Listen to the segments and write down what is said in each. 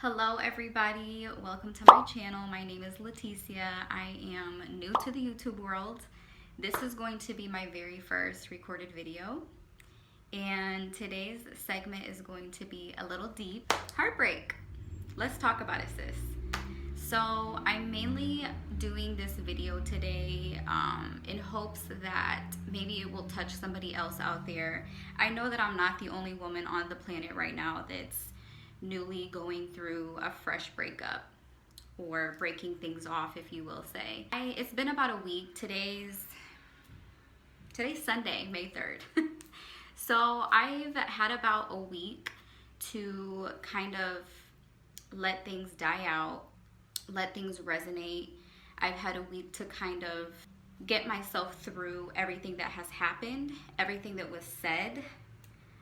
Hello everybody, welcome to my channel. My name is Leticia. I am new to the YouTube world. This is going to be my very first recorded video, and today's segment is going to be a little deep. Heartbreak. Let's talk about it, sis. So I'm mainly doing this video today in hopes that maybe it will touch somebody else out there. I know that I'm not the only woman on the planet right now that's newly going through a fresh breakup or breaking things off, if you will say. It's been about a week. Today's Sunday, May 3rd. So I've had about a week to kind of let things die out, let things resonate. I've had a week to kind of get myself through everything that has happened, everything that was said.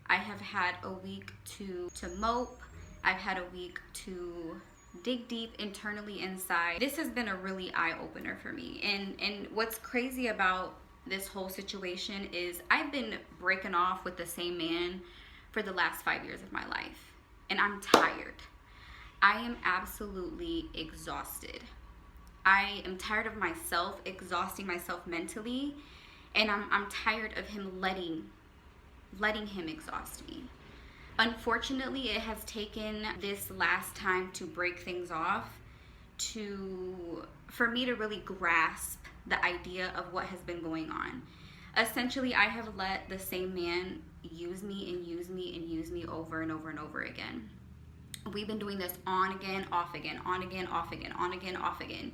I have had a week to mope. I've had a week to dig deep internally inside. This has been a really eye-opener for me. And what's crazy about this whole situation is I've been breaking off with the same man for the last 5 years of my life. And I'm tired. I am absolutely exhausted. I am tired of myself, exhausting myself mentally. And I'm tired of him letting him exhaust me. Unfortunately, it has taken this last time to break things off for me to really grasp the idea of what has been going on. Essentially, I have let the same man use me and use me and use me over and over and over again. We've been doing this on again, off again, on again, off again, on again, off again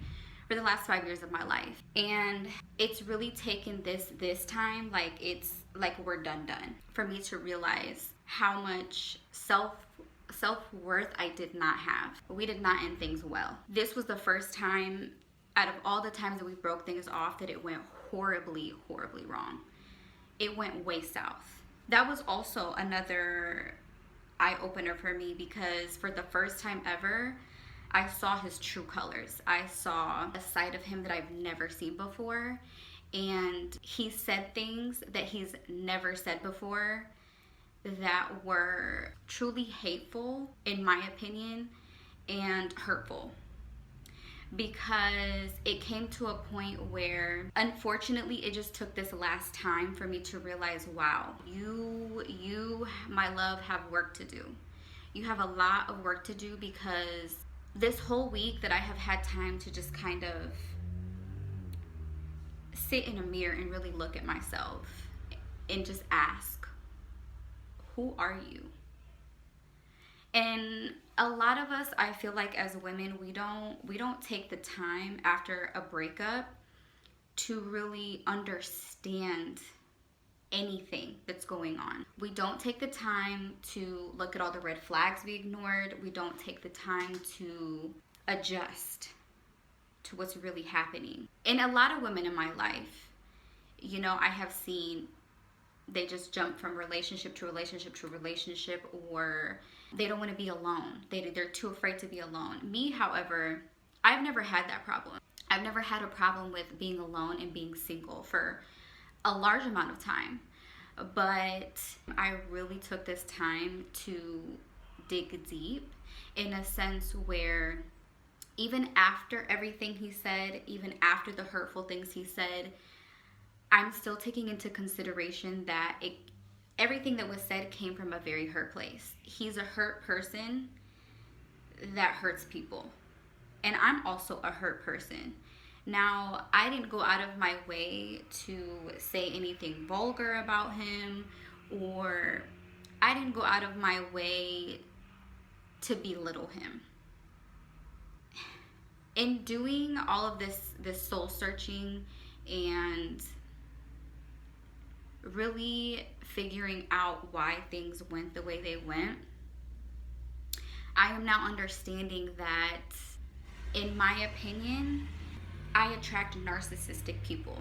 for the last 5 years of my life. And it's really taken this time, like it's like we're done for me to realize how much self-worth I did not have. We did not end things well. This was the first time out of all the times that we broke things off that it went horribly, horribly wrong. It went way south. That was also another eye-opener for me because for the first time ever, I saw his true colors. I saw a side of him that I've never seen before, and he said things that he's never said before that were truly hateful, in my opinion, and hurtful. Because it came to a point where, unfortunately, it just took this last time for me to realize, wow, you, my love, have work to do. You have a lot of work to do, because this whole week that I have had time to just kind of sit in a mirror and really look at myself and just ask, who are you? And a lot of us, I feel like as women, we don't take the time after a breakup to really understand anything that's going on. We don't take the time to look at all the red flags we ignored. We don't take the time to adjust to what's really happening. And a lot of women in my life, you know, I have seen they just jump from relationship to relationship to relationship, or they don't want to be alone. They're too afraid to be alone. Me, however, I've never had that problem. I've never had a problem with being alone and being single for a large amount of time. But I really took this time to dig deep in a sense where even after everything he said, even after the hurtful things he said, I'm still taking into consideration that everything that was said came from a very hurt place. He's a hurt person that hurts people. And I'm also a hurt person. Now, I didn't go out of my way to say anything vulgar about him, or I didn't go out of my way to belittle him. In doing all of this soul searching and really figuring out why things went the way they went, I am now understanding that, in my opinion, I attract narcissistic people.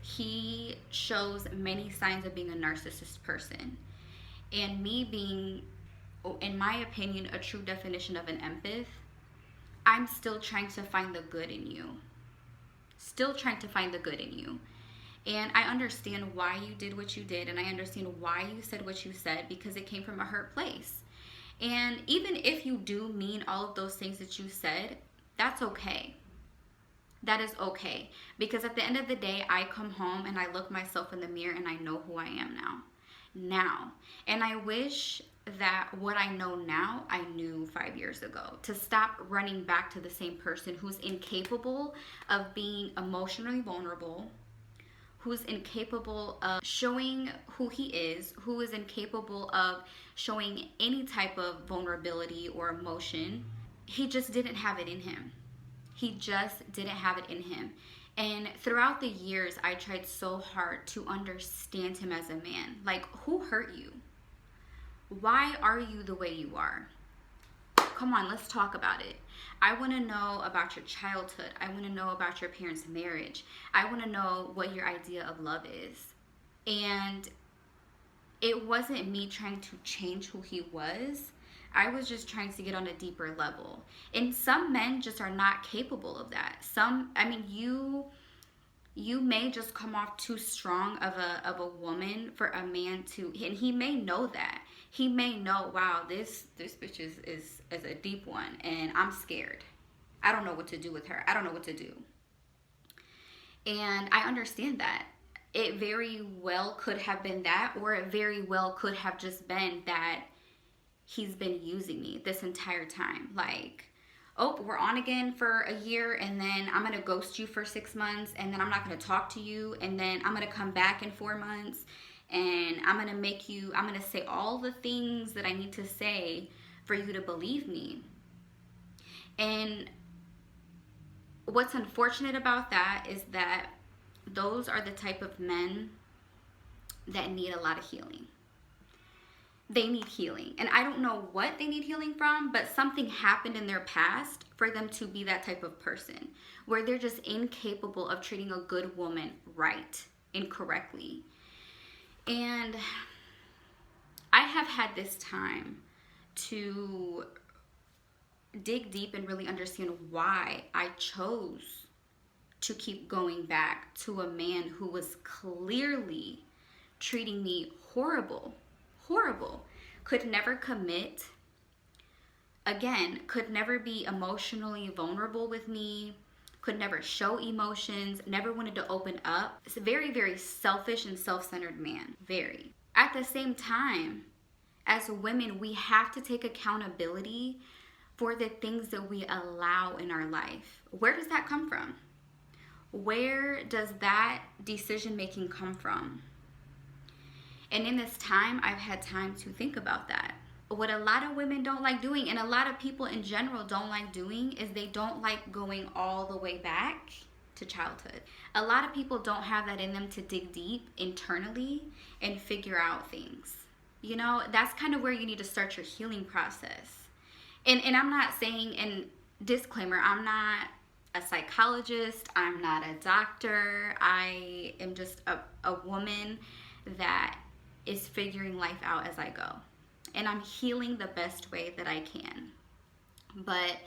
He shows many signs of being a narcissist person. And me being, in my opinion, a true definition of an empath, I'm still trying to find the good in you. Still trying to find the good in you. And I understand why you did what you did, and I understand why you said what you said, because it came from a hurt place. And even if you do mean all of those things that you said, that's okay. That is okay. Because at the end of the day, I come home and I look myself in the mirror and I know who I am now. And I wish that what I know now, I knew 5 years ago. To stop running back to the same person who's incapable of being emotionally vulnerable, who's incapable of showing who he is, who is incapable of showing any type of vulnerability or emotion. He just didn't have it in him. He just didn't have it in him. And throughout the years, I tried so hard to understand him as a man. Like, who hurt you? Why are you the way you are? Come on, let's talk about it. I want to know about your childhood. I want to know about your parents' marriage. I want to know what your idea of love is. And it wasn't me trying to change who he was. I was just trying to get on a deeper level. And some men just are not capable of that. You may just come off too strong of a woman for a man to, and he may know that. He may know, wow, this bitch is a deep one, and I'm scared. I don't know what to do with her. I don't know what to do. And I understand that. It very well could have been that, or it very well could have just been that he's been using me this entire time. Like, oh, we're on again for a year, and then I'm gonna ghost you for 6 months, and then I'm not gonna talk to you, and then I'm gonna come back in 4 months, and I'm gonna say all the things that I need to say for you to believe me. And what's unfortunate about that is that those are the type of men that need a lot of healing. They need healing. And I don't know what they need healing from, but something happened in their past for them to be that type of person, where they're just incapable of treating a good woman right and correctly. And I have had this time to dig deep and really understand why I chose to keep going back to a man who was clearly treating me horrible, could never commit, again, could never be emotionally vulnerable with me, could never show emotions, never wanted to open up. It's a very, very selfish and self-centered man, very. At the same time, as women, we have to take accountability for the things that we allow in our life. Where does that come from? Where does that decision making come from? And in this time, I've had time to think about that. What a lot of women don't like doing, and a lot of people in general don't like doing, is they don't like going all the way back to childhood. A lot of people don't have that in them to dig deep internally and figure out things. You know, that's kind of where you need to start your healing process. And I'm not saying, and disclaimer, I'm not a psychologist, I'm not a doctor, I am just a woman that is figuring life out as I go. And I'm healing the best way that I can. But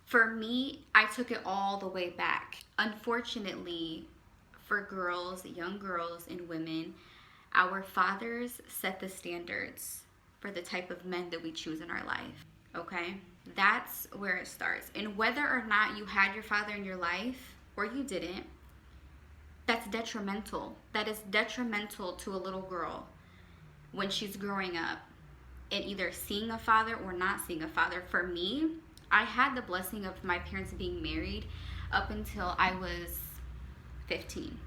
for me, I took it all the way back. Unfortunately, for girls, young girls and women, our fathers set the standards for the type of men that we choose in our life, okay? That's where it starts. And whether or not you had your father in your life or you didn't, that's detrimental. That is detrimental to a little girl when she's growing up and either seeing a father or not seeing a father. For me, I had the blessing of my parents being married up until I was 15.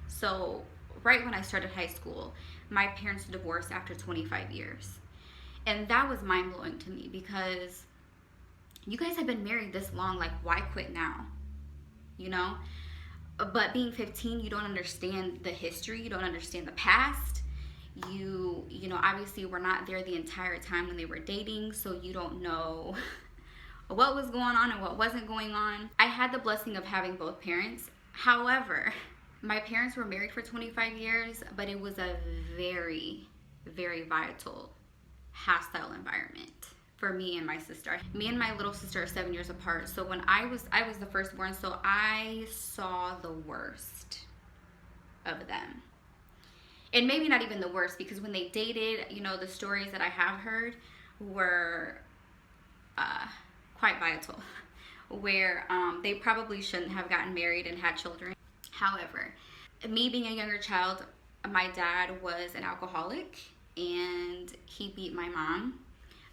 So right when I started high school, my parents divorced after 25 years. And that was mind-blowing to me, because you guys have been married this long, like, why quit now? You know? But being 15, you don't understand the history, you don't understand the past. You know, obviously we're not there the entire time when they were dating, so you don't know what was going on and what wasn't going on. I had the blessing of having both parents. However, my parents were married for 25 years, but it was a very, very volatile, hostile environment for me and my sister. Me and my little sister are 7 years apart. So when I was the firstborn, so I saw the worst of them. And maybe not even the worst, because when they dated, you know, the stories that I have heard were quite vital, where they probably shouldn't have gotten married and had children. However, me being a younger child, my dad was an alcoholic, and he beat my mom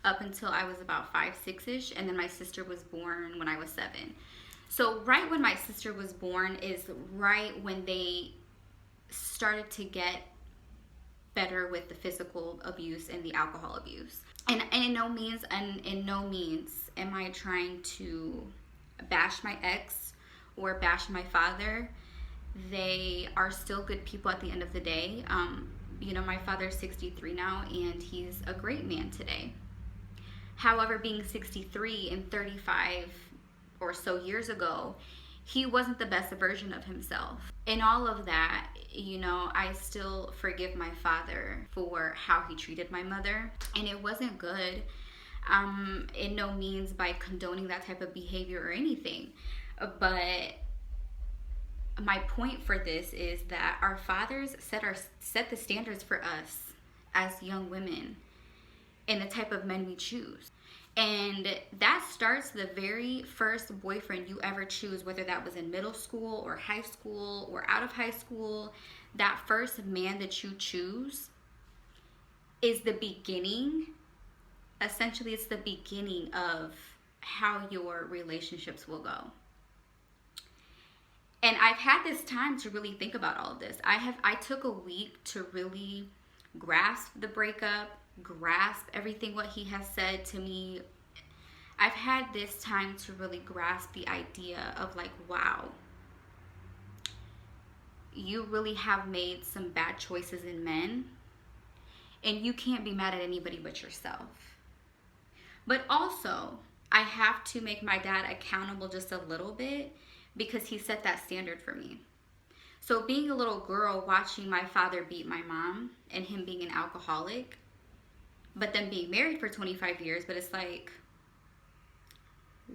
up until I was about 5, 6-ish, and then my sister was born when I was 7. So right when my sister was born is right when they started to get better with the physical abuse and the alcohol abuse. And in no means am I trying to bash my ex or bash my father. They are still good people at the end of the day. You know, my father's 63 now, and he's a great man today. However, being 63 and 35 or so years ago, he wasn't the best version of himself. In all of that, you know, I still forgive my father for how he treated my mother, and it wasn't good. In no means by condoning that type of behavior or anything, but my point for this is that our fathers set the standards for us as young women and the type of men we choose. And that starts the very first boyfriend you ever choose, whether that was in middle school or high school or out of high school. That first man that you choose is the beginning. Essentially, it's the beginning of how your relationships will go. And I've had this time to really think about all of this. I took a week to really grasp the breakup, grasp everything what he has said to me. I've had this time to really grasp the idea of like, wow, you really have made some bad choices in men, and you can't be mad at anybody but yourself. But also, I have to make my dad accountable just a little bit, because he set that standard for me. So being a little girl watching my father beat my mom and him being an alcoholic, but then being married for 25 years, but it's like,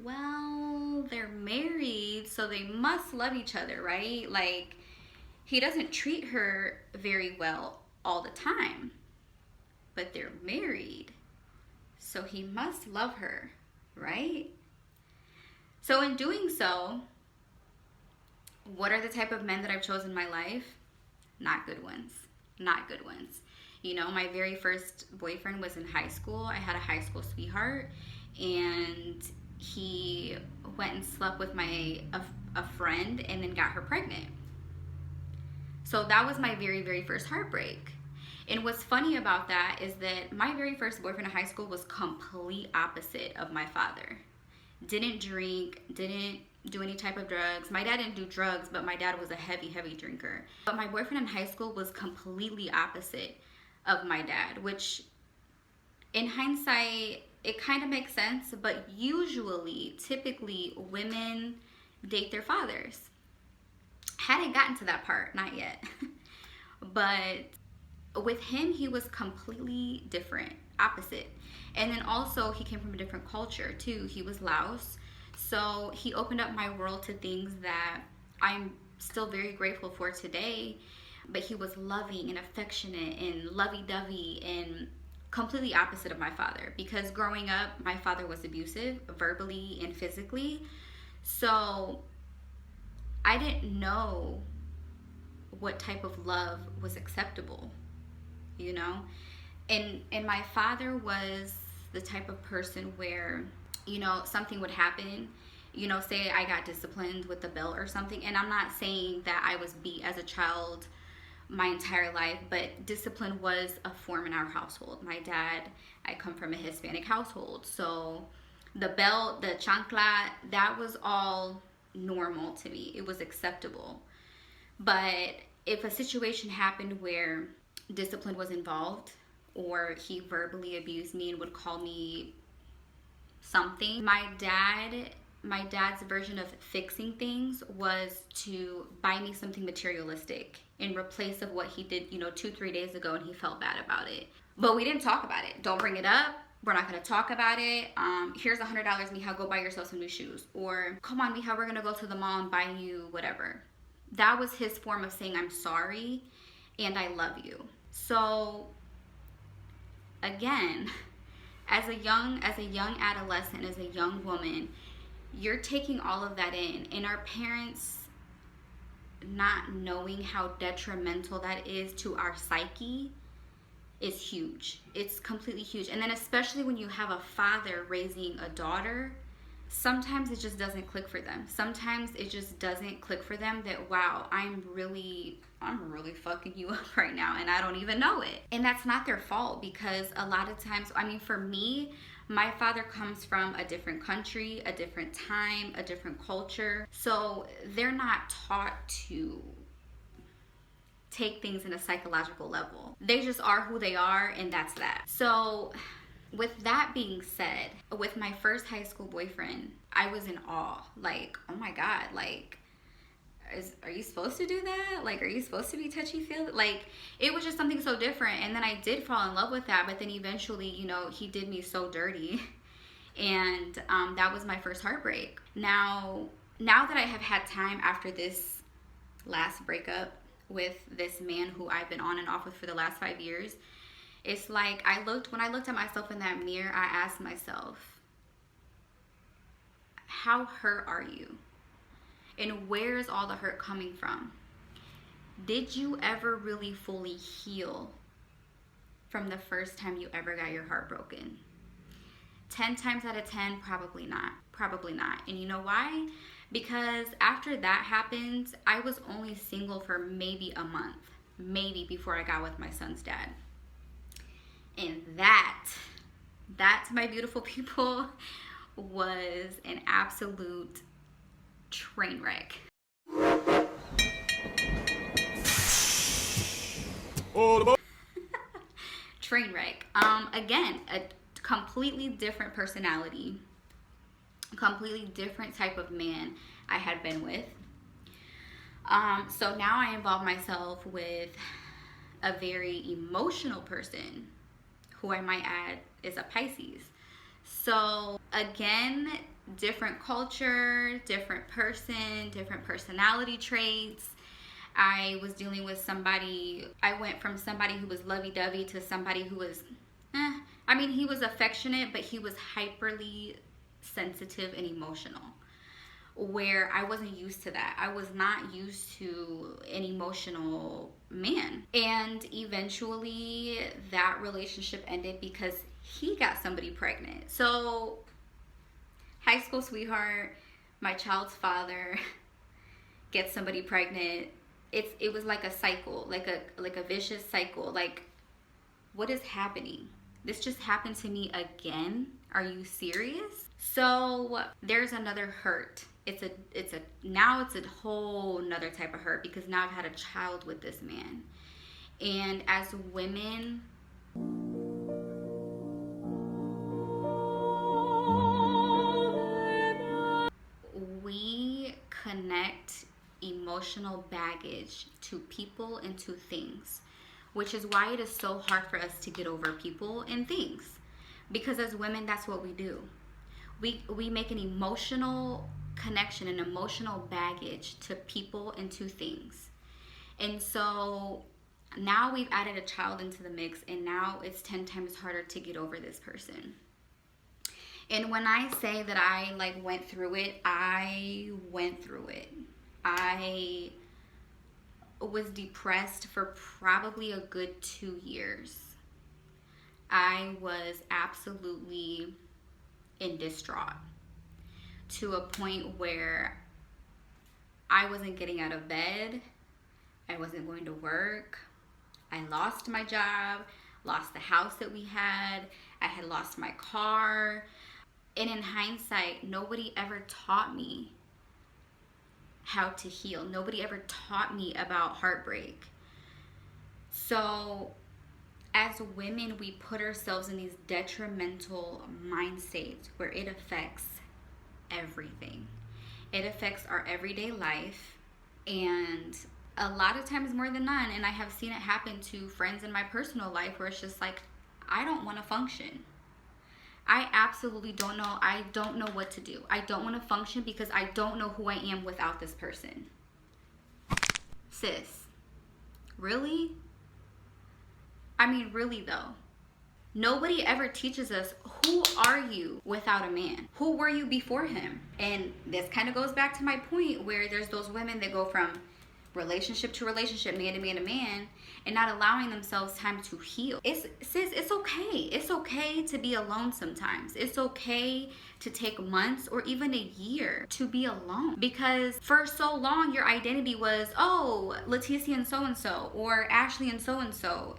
well, they're married, so they must love each other, right? Like, he doesn't treat her very well all the time, but they're married, so he must love her, right? So in doing so, what are the type of men that I've chosen in my life? Not good ones. Not good ones. You know, my very first boyfriend was in high school. I had a high school sweetheart, and he went and slept with a friend and then got her pregnant. So that was my very, very first heartbreak. And what's funny about that is that my very first boyfriend in high school was complete opposite of my father. Didn't drink, didn't do any type of drugs. My dad didn't do drugs, but my dad was a heavy, heavy drinker. But my boyfriend in high school was completely opposite of my dad, which in hindsight, it kind of makes sense, but usually, typically, women date their fathers. Hadn't gotten to that part, not yet. But with him, he was completely different, opposite. And then also, he came from a different culture too. He was Laos. So he opened up my world to things that I'm still very grateful for today. But he was loving and affectionate and lovey-dovey and completely opposite of my father. Because growing up, my father was abusive, verbally and physically. So I didn't know what type of love was acceptable, you know? And my father was the type of person where, you know, something would happen, you know, say I got disciplined with a belt or something. And I'm not saying that I was beat as a child my entire life, but discipline was a form in our household. My dad, I come from a Hispanic household. So the belt, the chancla, that was all normal to me. It was acceptable. But if a situation happened where discipline was involved, or he verbally abused me and would call me something, my dad's version of fixing things was to buy me something materialistic in replace of what he did, you know, 2-3 days ago, and he felt bad about it. But we didn't talk about it. Don't bring it up. We're not going to talk about it. Here's $100, Mija, go buy yourself some new shoes. Or, come on, Mija, we're going to go to the mall and buy you whatever. That was his form of saying, I'm sorry and I love you. So, again, As a young adolescent, as a young woman, you're taking all of that in, and our parents not knowing how detrimental that is to our psyche is huge. It's completely huge. And then especially when you have a father raising a daughter, sometimes it just doesn't click for them. Sometimes it just doesn't click for them that, wow, I'm really fucking you up right now and I don't even know it. And that's not their fault, because a lot of times, I mean, for me, my father comes from a different country, a different time, a different culture. So they're not taught to take things in a psychological level. They just are who they are, and that's that. So with that being said, with my first high school boyfriend, I was in awe. Like, oh my God, like, are you supposed to do that? Like, are you supposed to be touchy-feely? Like, it was just something so different. And then I did fall in love with that, but then eventually, you know, he did me so dirty. And that was my first heartbreak. Now that I have had time after this last breakup with this man who I've been on and off with for the last 5 years, it's like when I looked at myself in that mirror, I asked myself, how hurt are you? And where is all the hurt coming from? Did you ever really fully heal from the first time you ever got your heart broken? 10 times out of 10, probably not. Probably not. And you know why? Because after that happened, I was only single for maybe a month. Maybe, before I got with my son's dad. And that, my beautiful people, was an absolute train wreck. Train wreck. Again, a completely different personality, completely different type of man I had been with. So now I involve myself with a very emotional person, who I might add is a Pisces. So again, different culture, different person, different personality traits. I was dealing with somebody, I went from somebody who was lovey-dovey to somebody who was, I mean, he was affectionate, but he was hyperly sensitive and emotional, where I wasn't used to that. I was not used to an emotional man. And eventually that relationship ended because he got somebody pregnant. So high school sweetheart, my child's father, gets somebody pregnant. It was like a cycle, like a vicious cycle. Like, what is happening? This just happened to me again. Are you serious? So there's another hurt. Now it's a whole nother type of hurt, because now I've had a child with this man. And as women, we connect emotional baggage to people and to things, which is why it is so hard for us to get over people and things. Because as women, that's what we do. We make an emotional connection, an emotional baggage to people and to things. And so now we've added a child into the mix, and now it's 10 times harder to get over this person. And when I say that I went through it, I went through it. I was depressed for probably a good 2 years. I was absolutely in distraught, to a point where I wasn't getting out of bed. I wasn't going to work. I lost my job, lost the house that we had. I had lost my car. And in hindsight, nobody ever taught me how to heal. Nobody ever taught me about heartbreak. So as women, we put ourselves in these detrimental mind states where it affects everything. It affects our everyday life, and a lot of times more than none. And I have seen it happen to friends in my personal life, where it's just like, I don't want to function. I absolutely don't know. I don't know what to do. I don't want to function because I don't know who I am without this person. Sis, really? I mean, really though. Nobody ever teaches us, who are you without a man? Who were you before him? And this kind of goes back to my point where there's those women that go from relationship to relationship, man to man to man, and not allowing themselves time to heal. It's okay. It's okay to be alone sometimes. It's okay to take months or even a year to be alone, because for so long your identity was, oh, Leticia and so or Ashley and so.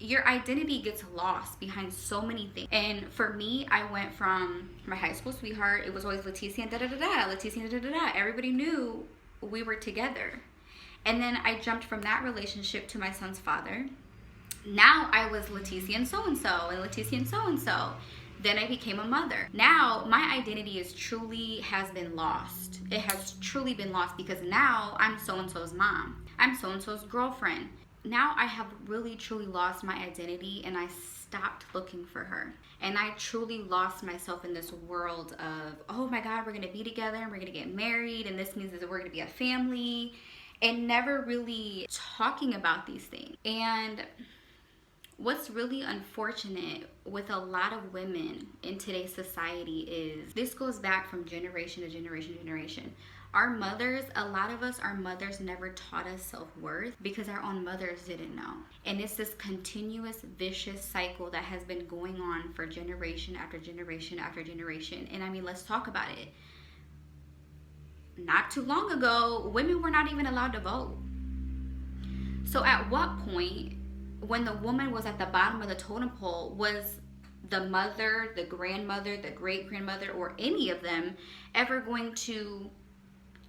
Your identity gets lost behind so many things. And for me, I went from my high school sweetheart, it was always Leticia and da-da-da-da, Leticia and da-da-da-da. Everybody knew we were together. And then I jumped from that relationship to my son's father. Now I was Leticia and so and Leticia and so. Then I became a mother. Now my identity has been lost. It has truly been lost, because now I'm so-and-so's mom. I'm so-and-so's girlfriend. Now I have really truly lost my identity, and I stopped looking for her. And I truly lost myself in this world of, oh my God, we're gonna be together and we're gonna get married, and this means that we're gonna be a family, and never really talking about these things. And what's really unfortunate with a lot of women in today's society is this goes back from generation to generation to generation. Our mothers, a lot of us, our mothers never taught us self-worth because our own mothers didn't know. And it's this continuous vicious cycle that has been going on for generation after generation after generation. And I mean, let's talk about it. Not too long ago, women were not even allowed to vote. So at what point, when the woman was at the bottom of the totem pole, was the mother, the grandmother, the great-grandmother, or any of them ever going to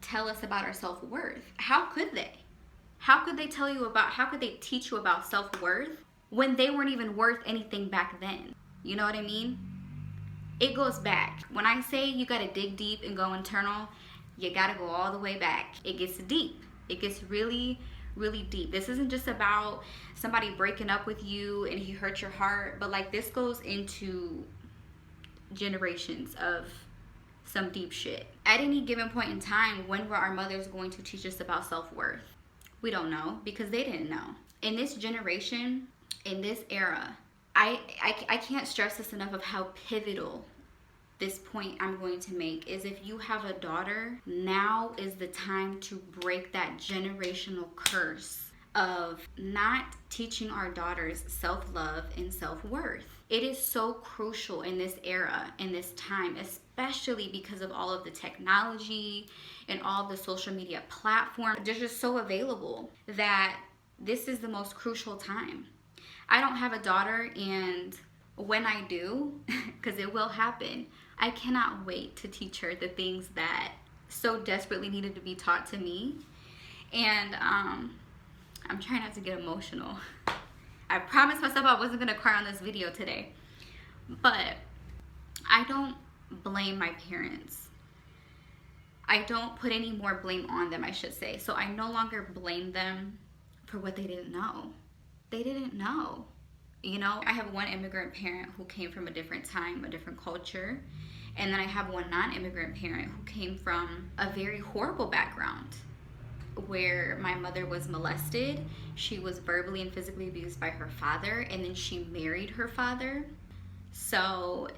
tell us about our self-worth? How could they? How could they teach you about self-worth when they weren't even worth anything back then? You know what I mean? It goes back. When I say you gotta dig deep and go internal, you gotta go all the way back. It gets deep. It gets really, really deep. This isn't just about somebody breaking up with you and he hurt your heart, but like this goes into generations of some deep shit. At any given point in time, when were our mothers going to teach us about self-worth? We don't know, because they didn't know. In this generation, in this era, I can't stress this enough of how pivotal this point I'm going to make is. If you have a daughter, now is the time to break that generational curse of not teaching our daughters self-love and self-worth. It is so crucial in this era, in this time, especially because of all of the technology and all the social media platforms. They're just so available that this is the most crucial time. I don't have a daughter, and when I do, because it will happen, I cannot wait to teach her the things that so desperately needed to be taught to me. And I'm trying not to get emotional. I promised myself I wasn't gonna cry on this video today, but I don't blame my parents. I don't put any more blame on them, I should say. So I no longer blame them for what they didn't know. They didn't know. You know, I have one immigrant parent who came from a different time, a different culture. And then I have one non-immigrant parent who came from a very horrible background where my mother was molested. She was verbally and physically abused by her father, and then she married her father. So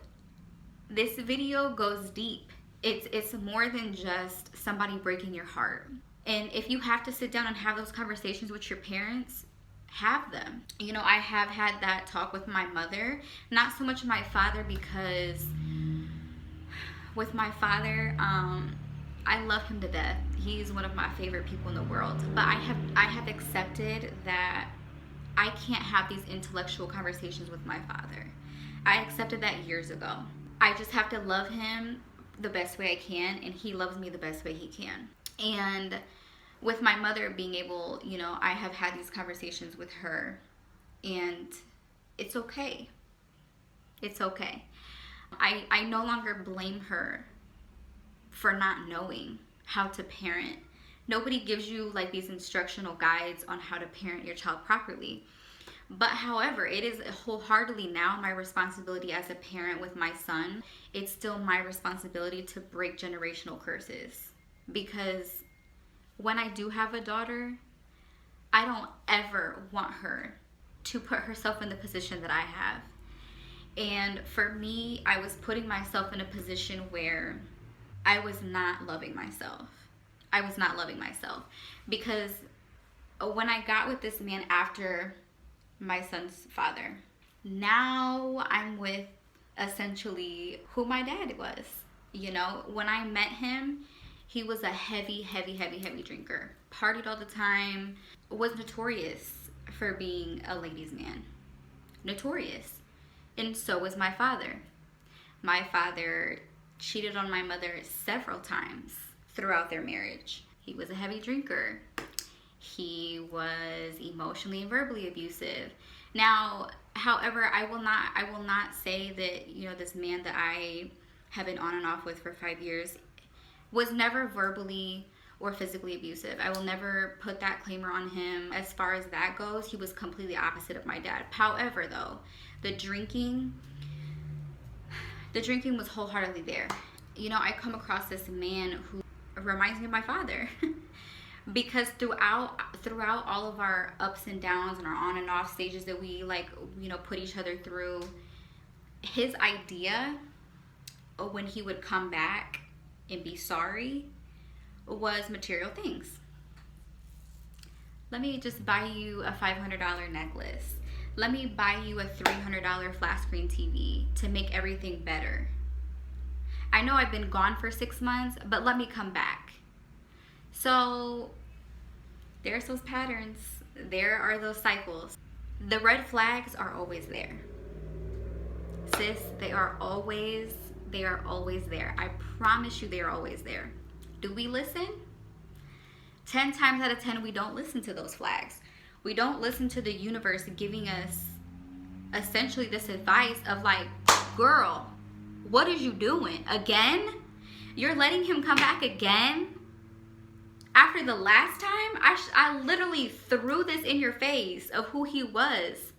this video goes deep. It's more than just somebody breaking your heart. And if you have to sit down and have those conversations with your parents, have them. You know, I have had that talk with my mother, not so much my father, because with my father, I love him to death. He's one of my favorite people in the world. But I have accepted that I can't have these intellectual conversations with my father. I accepted that years ago. I just have to love him the best way I can, and he loves me the best way he can. And with my mother being able, you know, I have had these conversations with her, and it's okay. It's okay. I no longer blame her for not knowing how to parent. Nobody gives you like these instructional guides on how to parent your child properly. But however, it is wholeheartedly now my responsibility as a parent with my son. It's still my responsibility to break generational curses, because when I do have a daughter, I don't ever want her to put herself in the position that I have. And for me, I was putting myself in a position where I was not loving myself. I was not loving myself because when I got with this man after my son's father, now I'm with essentially who my dad was. You know, when I met him, he was a heavy drinker. Partied all the time, was notorious for being a ladies' man. Notorious. And so was my father. My father cheated on my mother several times throughout their marriage. He was a heavy drinker. He was emotionally and verbally abusive. Now, however, I will not say that, you know, this man that I have been on and off with for 5 years was never verbally or physically abusive. I will never put that claimer on him. As far as that goes, he was completely opposite of my dad. However, though, the drinking was wholeheartedly there. You know, I come across this man who reminds me of my father. Because throughout all of our ups and downs and our on and off stages that we, like, you know, put each other through, his idea when he would come back and be sorry was material things. Let me just buy you a $500 necklace. Let me buy you a $300 flat screen TV to make everything better. I know I've been gone for 6 months, but let me come back. So there's those patterns. There are those cycles. The red flags are always there. Sis, they are always there. I promise you they are always there. Do we listen? 10 times out of 10, we don't listen to those flags. We don't listen to the universe giving us essentially this advice of like, girl, what is you doing? Again? You're letting him come back again? After the last time, I literally threw this in your face of who he was.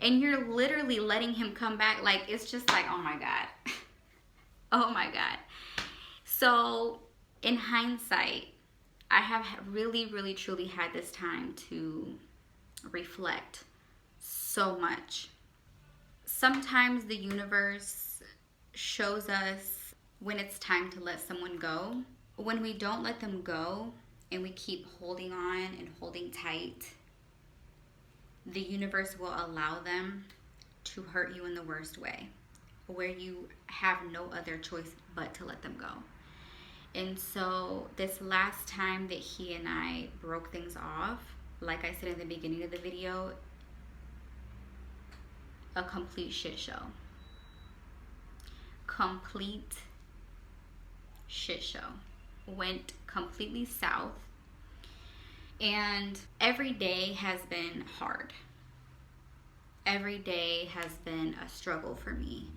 And you're literally letting him come back. Like, it's just like, oh my God. Oh my God. So, in hindsight, I have really truly had this time to reflect so much. Sometimes the universe shows us when it's time to let someone go. When we don't let them go and we keep holding on and holding tight, the universe will allow them to hurt you in the worst way, where you have no other choice but to let them go. And so this last time that he and I broke things off, like I said in the beginning of the video, a complete shit show. Complete shit show. Went completely south. And every day has been hard. Every day has been a struggle for me,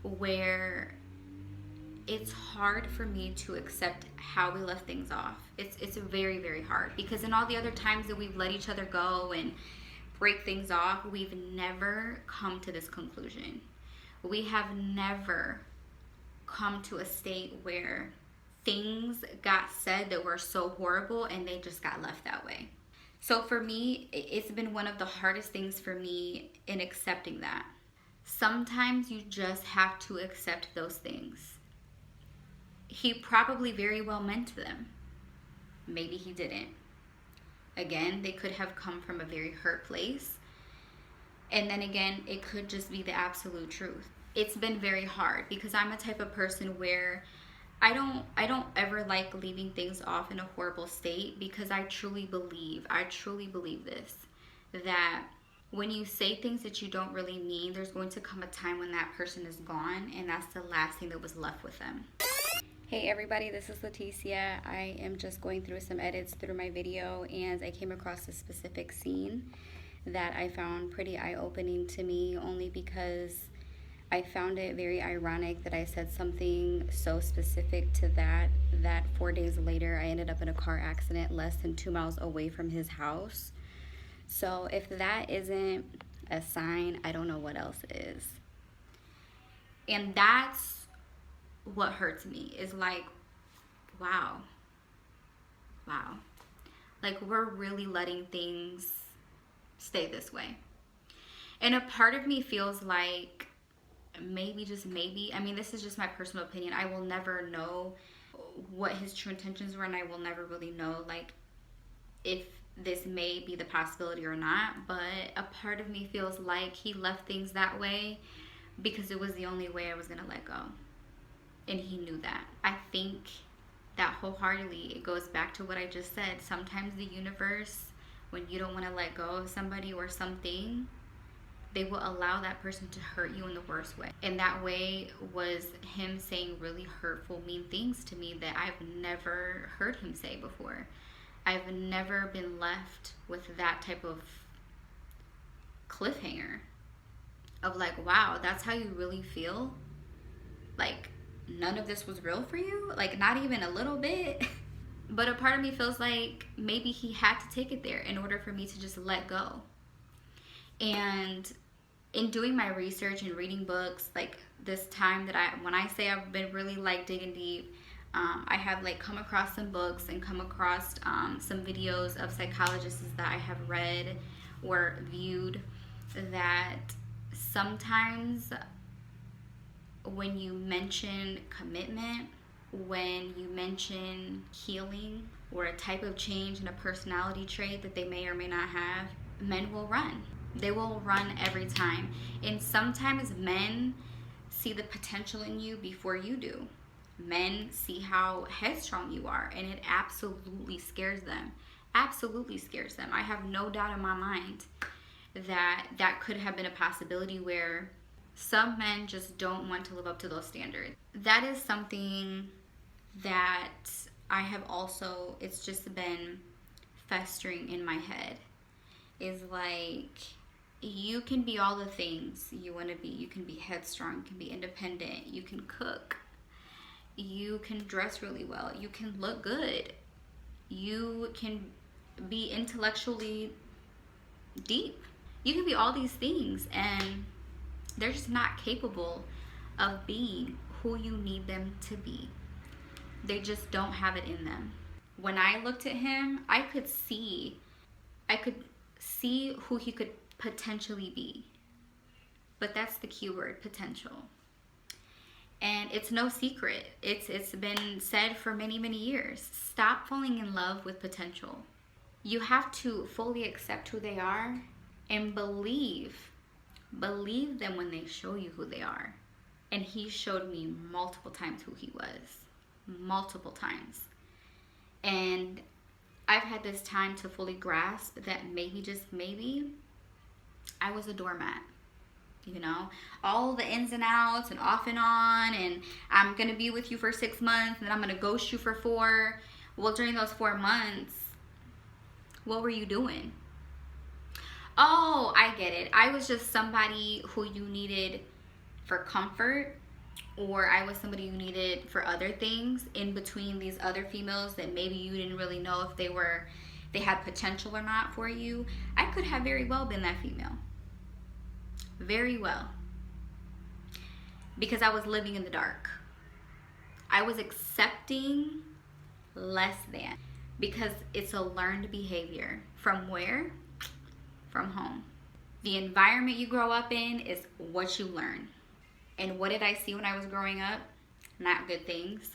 where it's hard for me to accept how we left things off. It's very hard, because in all the other times that we've let each other go and break things off, we've never come to this conclusion. We have never come to a state where things got said that were so horrible and they just got left that way. So for me, it's been one of the hardest things for me in accepting that. Sometimes you just have to accept those things. He probably very well meant them. Maybe he didn't. Again, they could have come from a very hurt place. And then again, it could just be the absolute truth. It's been very hard because I'm a type of person where I don't ever like leaving things off in a horrible state, because I truly believe this, that when you say things that you don't really mean, there's going to come a time when that person is gone and that's the last thing that was left with them. Hey everybody, this is Leticia. I am just going through some edits through my video, and I came across a specific scene that I found pretty eye-opening to me, only because I found it very ironic that I said something so specific to that 4 days later I ended up in a car accident less than 2 miles away from his house. So if that isn't a sign, I don't know what else is. And that's what hurts me, is like, wow. Like, we're really letting things stay this way. And a part of me feels like maybe, just maybe, I mean, this is just my personal opinion, I will never know what his true intentions were, and I will never really know, like, if this may be the possibility or not. But a part of me feels like he left things that way because it was the only way I was gonna let go, and he knew that. I think that wholeheartedly, it goes back to what I just said. Sometimes the universe, when you don't want to let go of somebody or something, they will allow that person to hurt you in the worst way. And that way was him saying really hurtful, mean things to me that I've never heard him say before. I've never been left with that type of cliffhanger of like, wow, that's how you really feel? Like, none of this was real for you? Like, not even a little bit? But a part of me feels like maybe he had to take it there in order for me to just let go. And in doing my research and reading books, like this time that when I say I've been really like digging deep, I have like come across some books and come across some videos of psychologists that I have read or viewed, that sometimes when you mention commitment, when you mention healing or a type of change in a personality trait that they may or may not have, men will run. They will run every time. And sometimes men see the potential in you before you do. Men see how headstrong you are, and it absolutely scares them. Absolutely scares them. I have no doubt in my mind that that could have been a possibility where some men just don't want to live up to those standards. That is something that I have also, it's just been festering in my head. Is like, you can be all the things you want to be. You can be headstrong, you can be independent, you can cook, you can dress really well, you can look good, you can be intellectually deep. You can be all these things, and they're just not capable of being who you need them to be. They just don't have it in them. When I looked at him, I could see who he could potentially be. But that's the key word, potential. And it's no secret. It's been said for many, many years. Stop falling in love with potential. You have to fully accept who they are and believe them when they show you who they are. And he showed me multiple times who he was. Multiple times. And I've had this time to fully grasp that maybe, just maybe, I was a doormat. You know, all the ins and outs and off and on, and I'm going to be with you for 6 months and then I'm going to ghost you for 4. Well, during those 4 months, what were you doing? Oh, I get it. I was just somebody who you needed for comfort, or I was somebody you needed for other things in between these other females that maybe you didn't really know if they had potential or not for you. I could have very well been that female. Very well. Because I was living in the dark. I was accepting less than. Because it's a learned behavior. From where? From home. The environment you grow up in is what you learn. And what did I see when I was growing up? Not good things.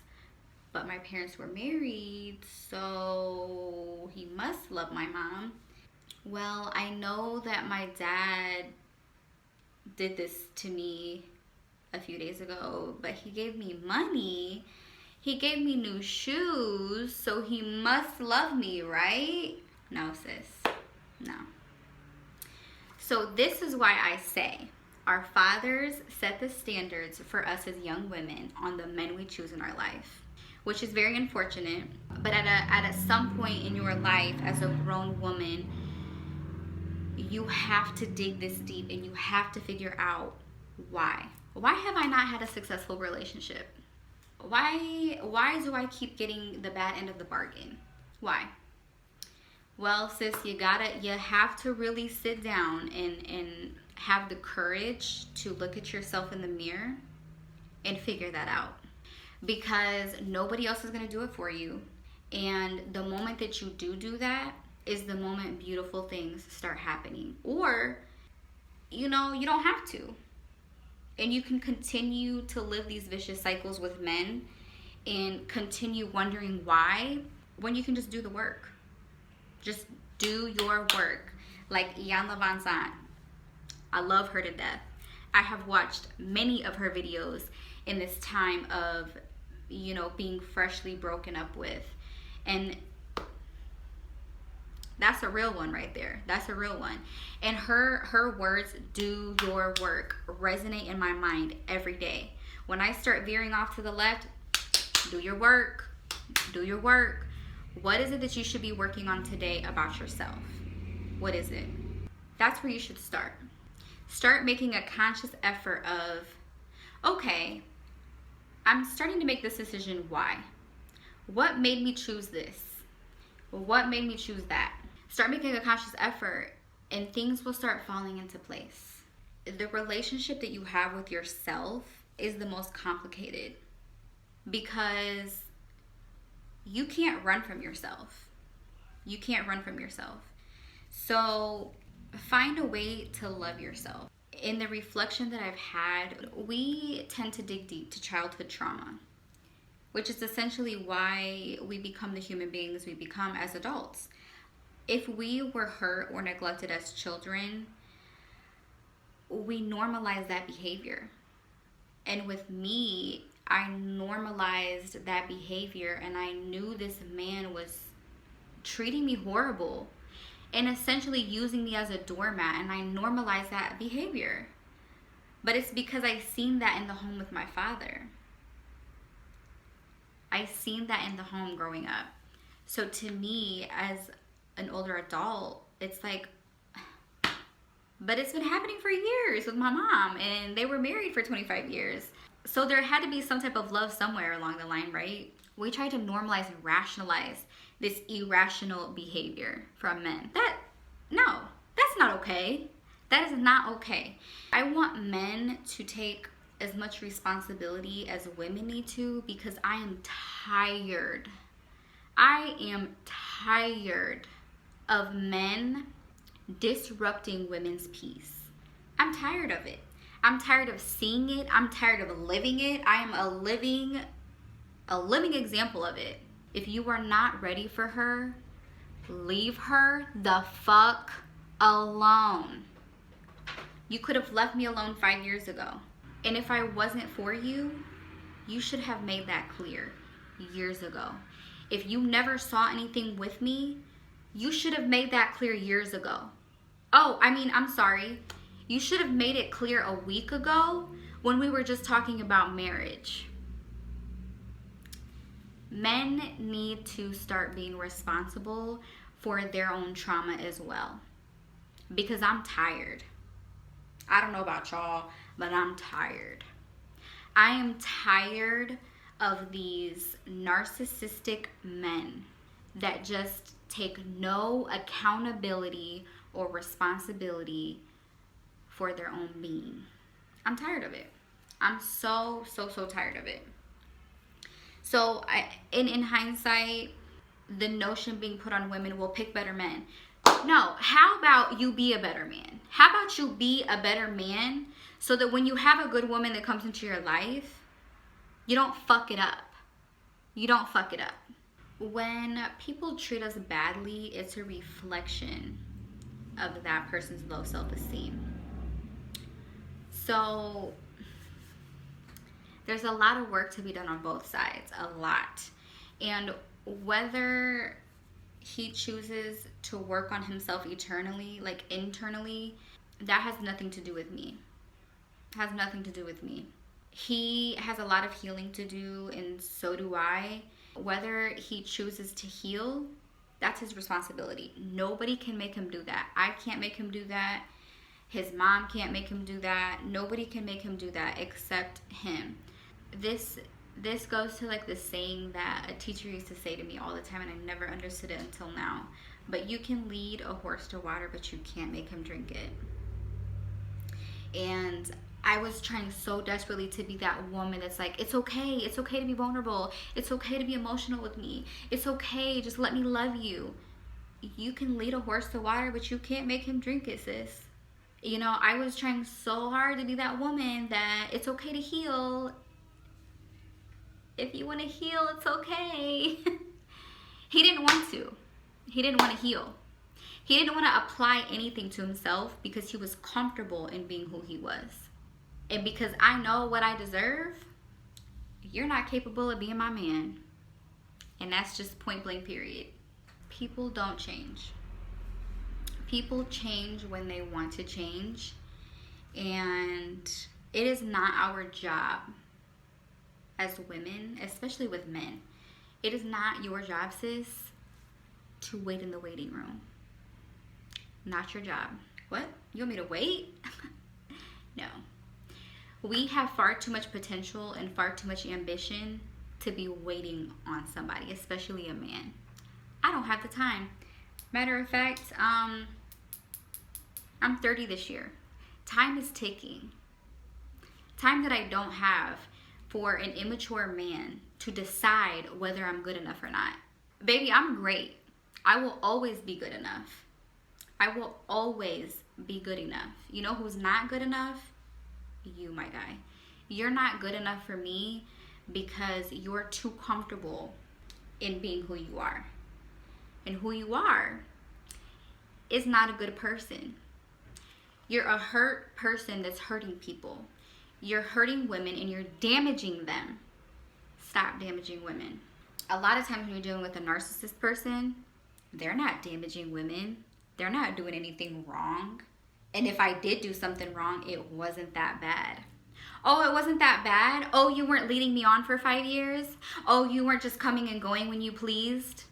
But my parents were married, so he must love my mom. Well, I know that my dad did this to me a few days ago, but he gave me money. He gave me new shoes, so he must love me, right? No, sis. No. So this is why I say our fathers set the standards for us as young women on the men we choose in our life, which is very unfortunate. But at some point in your life as a grown woman, you have to dig this deep and you have to figure out why. Why have I not had a successful relationship? Why do I keep getting the bad end of the bargain? Why? Well, sis, you have to really sit down and have the courage to look at yourself in the mirror and figure that out. Because nobody else is going to do it for you. And the moment that you do that is the moment beautiful things start happening. Or, you don't have to. And you can continue to live these vicious cycles with men and continue wondering why, when you can just do the work. Just do your work. Like Iyanla Vanzant, I love her to death. I have watched many of her videos in this time of, you know, being freshly broken up with. And that's a real one right there. That's a real one. And her words, do your work, resonate in my mind every day. When I start veering off to the left, do your work. Do your work. What is it that you should be working on today about yourself? What is it? That's where you should start. Start making a conscious effort of, okay, I'm starting to make this decision. Why? What made me choose this? What made me choose that? Start making a conscious effort and things will start falling into place. The relationship that you have with yourself is the most complicated because you can't run from yourself. You can't run from yourself. So find a way to love yourself. In the reflection that I've had, we tend to dig deep to childhood trauma, which is essentially why we become the human beings we become as adults. If we were hurt or neglected as children, we normalize that behavior. And with me, I normalized that behavior and I knew this man was treating me horrible and essentially using me as a doormat, and I normalized that behavior. But it's because I seen that in the home with my father. I seen that in the home growing up. So to me, as an older adult, it's like, but it's been happening for years with my mom, and they were married for 25 years. So there had to be some type of love somewhere along the line, right? We try to normalize and rationalize this irrational behavior from men. That's not okay. That is not okay. I want men to take as much responsibility as women need to, because I am tired. I am tired of men disrupting women's peace. I'm tired of it. I'm tired of seeing it. I'm tired of living it. I am a living example of it. If you are not ready for her, leave her the fuck alone. You could have left me alone 5 years ago. And if I wasn't for you, you should have made that clear years ago. If you never saw anything with me, you should have made that clear years ago. I'm sorry. You should have made it clear a week ago when we were just talking about marriage. Men need to start being responsible for their own trauma as well. Because I'm tired. I don't know about y'all, but I'm tired. I am tired of these narcissistic men that just take no accountability or responsibility for their own being. I'm tired of it. I'm so tired of it. So in hindsight, the notion being put on women, will pick better men. No, how about you be a better man? How about you be a better man so that when you have a good woman that comes into your life, you don't fuck it up. You don't fuck it up. When people treat us badly, it's a reflection of that person's low self-esteem. So there's a lot of work to be done on both sides, a lot. And whether he chooses to work on himself internally, that has nothing to do with me. Has nothing to do with me. He has a lot of healing to do, and so do I. Whether he chooses to heal, that's his responsibility. Nobody can make him do that. I can't make him do that. His mom can't make him do that. Nobody can make him do that except him. This goes to like this saying that a teacher used to say to me all the time, and I never understood it until now. But you can lead a horse to water, but you can't make him drink it. And I was trying so desperately to be that woman that's like, it's okay to be vulnerable. It's okay to be emotional with me. It's okay, just let me love you. You can lead a horse to water, but you can't make him drink it, sis. You know, I was trying so hard to be that woman that it's okay to heal. If you want to heal, it's okay. He didn't want to. He didn't want to heal. He didn't want to apply anything to himself because he was comfortable in being who he was. And because I know what I deserve, you're not capable of being my man. And that's just point blank period. People don't change. People change when they want to change. And it is not our job as women, especially with men. It is not your job, sis, to wait in the waiting room. Not your job. What? You want me to wait? No. We have far too much potential and far too much ambition to be waiting on somebody, especially a man. I don't have the time. Matter of fact, I'm 30 this year. Time is ticking. Time that I don't have for an immature man to decide whether I'm good enough or not. Baby, I'm great. I will always be good enough. I will always be good enough. You know who's not good enough? You, my guy. You're not good enough for me because you're too comfortable in being who you are. And who you are is not a good person. You're a hurt person that's hurting people. You're hurting women and you're damaging them. Stop damaging women. A lot of times when you're dealing with a narcissist person, they're not damaging women. They're not doing anything wrong. And if I did do something wrong, it wasn't that bad. Oh, it wasn't that bad? Oh, you weren't leading me on for 5 years? Oh, you weren't just coming and going when you pleased?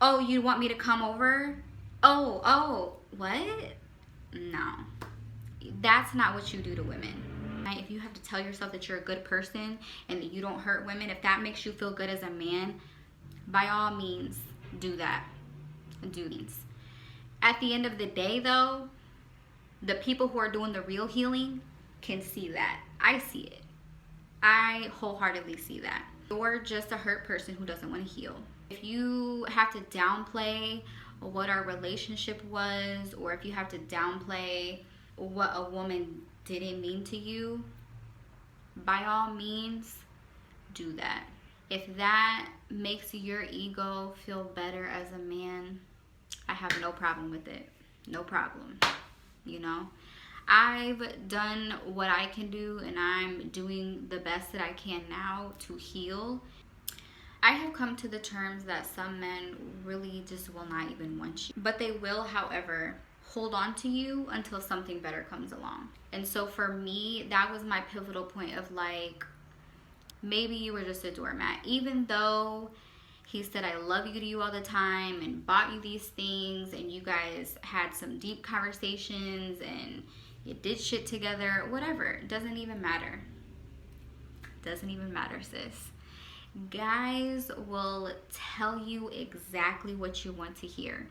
Oh, you want me to come over? Oh, what? No. That's not what you do to women. If you have to tell yourself that you're a good person and that you don't hurt women, if that makes you feel good as a man, by all means, do that. Do these. At the end of the day, though, the people who are doing the real healing can see that. I see it. I wholeheartedly see that. You're just a hurt person who doesn't want to heal. If you have to downplay what our relationship was, or if you have to downplay what a woman didn't mean to you, by all means, do that. If that makes your ego feel better as a man, I have no problem with it. No problem. You know, I've done what I can do and I'm doing the best that I can now to heal. I have come to the terms that some men really just will not even want you. But they will, however, hold on to you until something better comes along. And so for me, that was my pivotal point of like, maybe you were just a doormat. Even though he said I love you to you all the time and bought you these things and you guys had some deep conversations and you did shit together, whatever. It doesn't even matter. Doesn't even matter, sis. Guys will tell you exactly what you want to hear.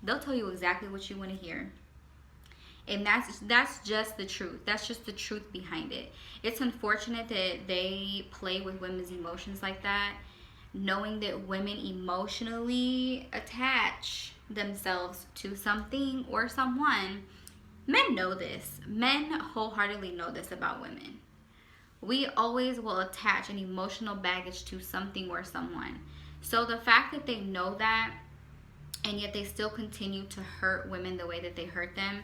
They'll tell you exactly what you want to hear. And that's just the truth. That's just the truth behind it. It's unfortunate that they play with women's emotions like that, knowing that women emotionally attach themselves to something or someone. Men know this. Men wholeheartedly know this about women. We always will attach an emotional baggage to something or someone. So the fact that they know that and yet they still continue to hurt women the way that they hurt them,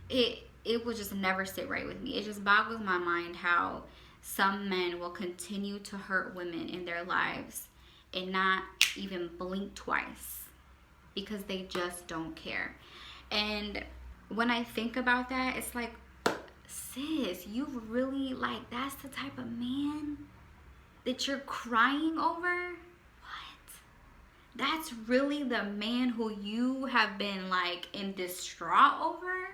it will just never sit right with me. It just boggles my mind how some men will continue to hurt women in their lives and not even blink twice because they just don't care. And when I think about that, it's like, sis, you really, like, that's the type of man that you're crying over? What? That's really the man who you have been, like, in distraught over?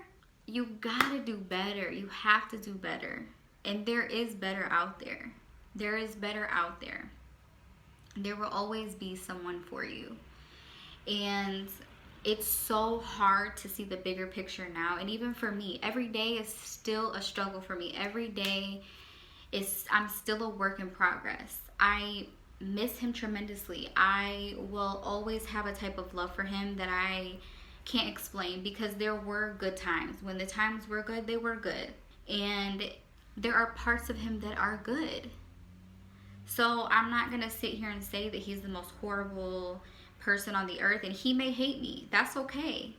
You gotta do better. You have to do better. And there is better out there. There is better out there. There will always be someone for you. And it's so hard to see the bigger picture now. And even for me, every day is still a struggle for me. Every day I'm still a work in progress. I miss him tremendously. I will always have a type of love for him that I can't explain, because there were good times. When the times were good, they were good. And there are parts of him that are good. So I'm not going to sit here and say that he's the most horrible person on the earth, and he may hate me. That's okay.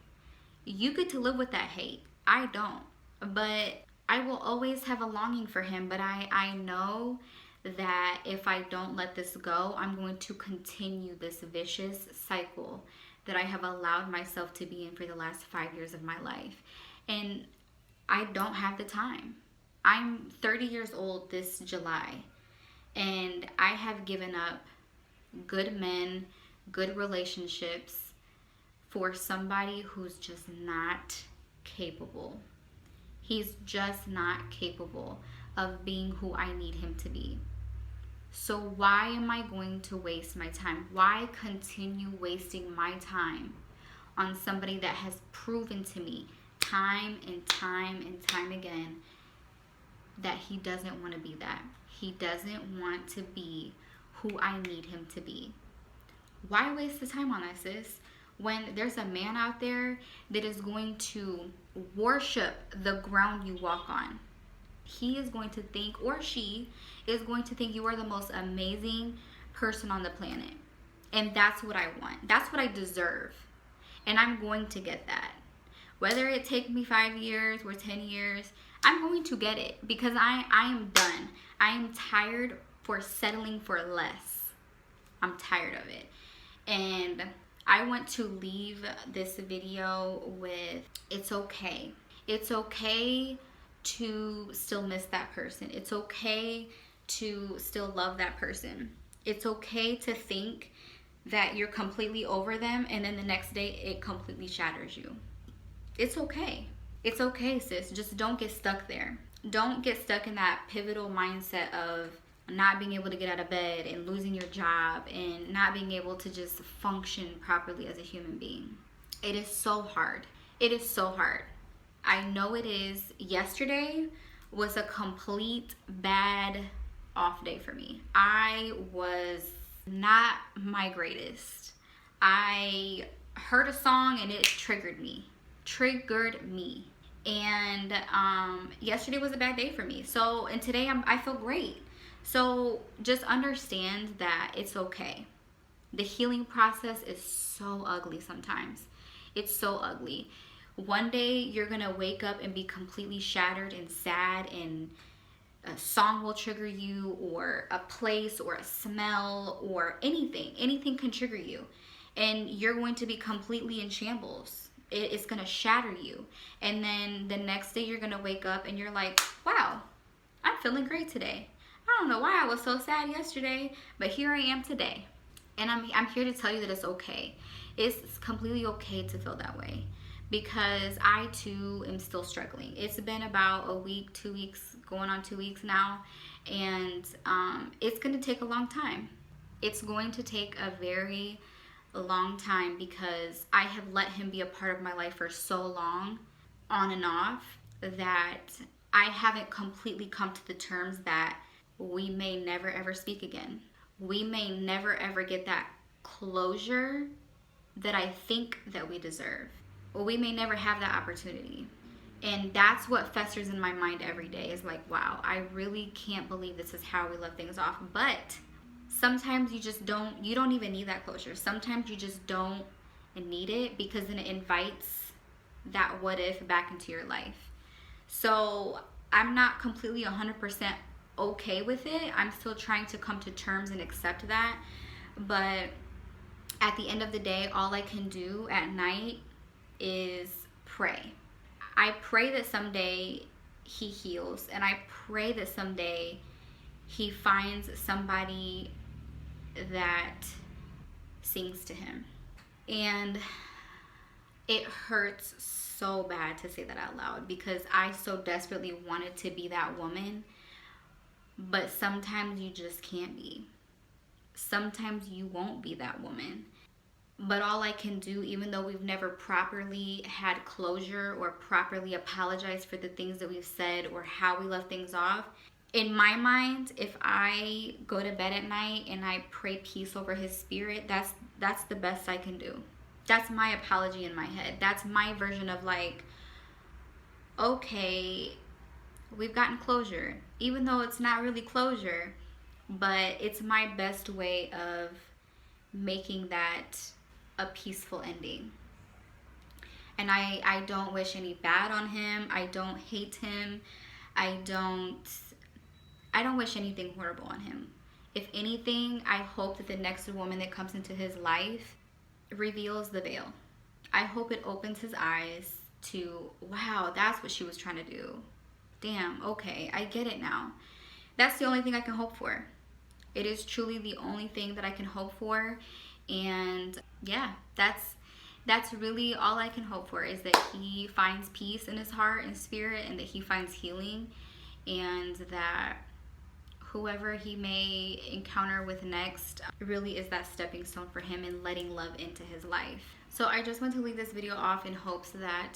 You get to live with that hate. I don't. But I will always have a longing for him. But I know that if I don't let this go, I'm going to continue this vicious cycle that I have allowed myself to be in for the last 5 years of my life. And I don't have the time. I'm 30 years old this July, and I have given up good men, good relationships for somebody who's just not capable. He's just not capable of being who I need him to be. So why am I going to waste my time? Why continue wasting my time on somebody that has proven to me time and time and time again that he doesn't want to be that? He doesn't want to be who I need him to be. Why waste the time on that, sis? When there's a man out there that is going to worship the ground you walk on. He is going to think, or she is going to think, you are the most amazing person on the planet. And that's what I want. That's what I deserve. And I'm going to get that. Whether it takes me 5 years or 10 years, I'm going to get it, because I am done. I am tired for settling for less. I'm tired of it. And I want to leave this video with, it's okay. It's okay to still miss that person. It's okay to still love that person. It's okay to think that you're completely over them, and then the next day it completely shatters you. It's okay. It's okay, sis. Just don't get stuck there. Don't get stuck in that pivotal mindset of not being able to get out of bed and losing your job and not being able to just function properly as a human being. It is so hard. It is so hard. I know it is. Yesterday was a complete bad off day for me. I was not my greatest. I heard a song and it triggered me. And yesterday was a bad day for me. And today I feel great. So just understand that it's okay. The healing process is so ugly sometimes. It's so ugly. One day you're gonna wake up and be completely shattered and sad, and a song will trigger you, or a place or a smell or anything can trigger you, and you're going to be completely in shambles. It's gonna shatter you. And then the next day you're gonna wake up and you're like, wow, I'm feeling great today. I don't know why I was so sad yesterday, but here I am today. And I'm here to tell you that it's okay. It's completely okay to feel that way, because I too am still struggling. It's been about a week, 2 weeks, going on 2 weeks now, and it's going to take a long time. It's going to take a very long time, because I have let him be a part of my life for so long, on and off, that I haven't completely come to the terms that we may never ever speak again. We may never ever get that closure that I think that we deserve. Or we may never have that opportunity. And that's what festers in my mind every day, is like, wow, I really can't believe this is how we let things off. But sometimes you don't even need that closure. Sometimes you just don't need it, because then it invites that what if back into your life. So I'm not completely 100% okay with it. I'm still trying to come to terms and accept that. But at the end of the day, all I can do at night is pray. I pray that someday he heals, and I pray that someday he finds somebody that sings to him. And it hurts so bad to say that out loud, because I so desperately wanted to be that woman, but sometimes you just can't be. Sometimes you won't be that woman. But all I can do, even though we've never properly had closure or properly apologized for the things that we've said or how we left things off, in my mind, if I go to bed at night and I pray peace over his spirit, that's the best I can do. That's my apology in my head. That's my version of like, okay, we've gotten closure, even though it's not really closure, but it's my best way of making that a peaceful ending. And I don't wish any bad on him. I don't hate him. I don't wish anything horrible on him. If anything, I hope that the next woman that comes into his life reveals the veil. I hope it opens his eyes to, wow, that's what she was trying to do. Damn, okay, I get it now. That's the only thing I can hope for. It is truly the only thing that I can hope for. And yeah, that's really all I can hope for, is that he finds peace in his heart and spirit, and that he finds healing, and that whoever he may encounter with next really is that stepping stone for him and letting love into his life. So I just want to leave this video off in hopes that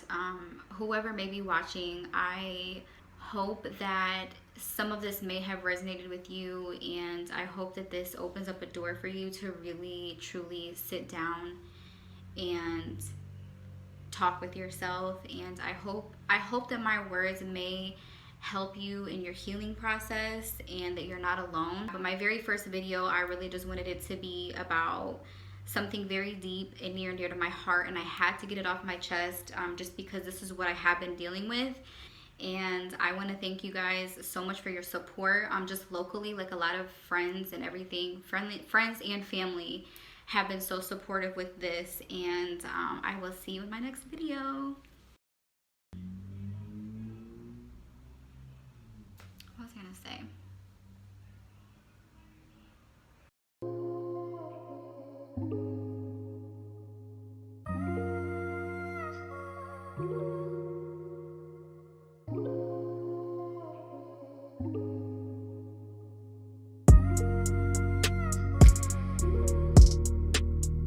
whoever may be watching, I hope that some of this may have resonated with you, and I hope that this opens up a door for you to really truly sit down and talk with yourself. And I hope that my words may help you in your healing process, and that you're not alone. But my very first video, I really just wanted it to be about something very deep and near and dear to my heart, and I had to get it off my chest, just because this is what I have been dealing with. And I want to thank you guys so much for your support. Just locally, like a lot of friends and everything, friends and family have been so supportive with this. And I will see you in my next video. What was I gonna say?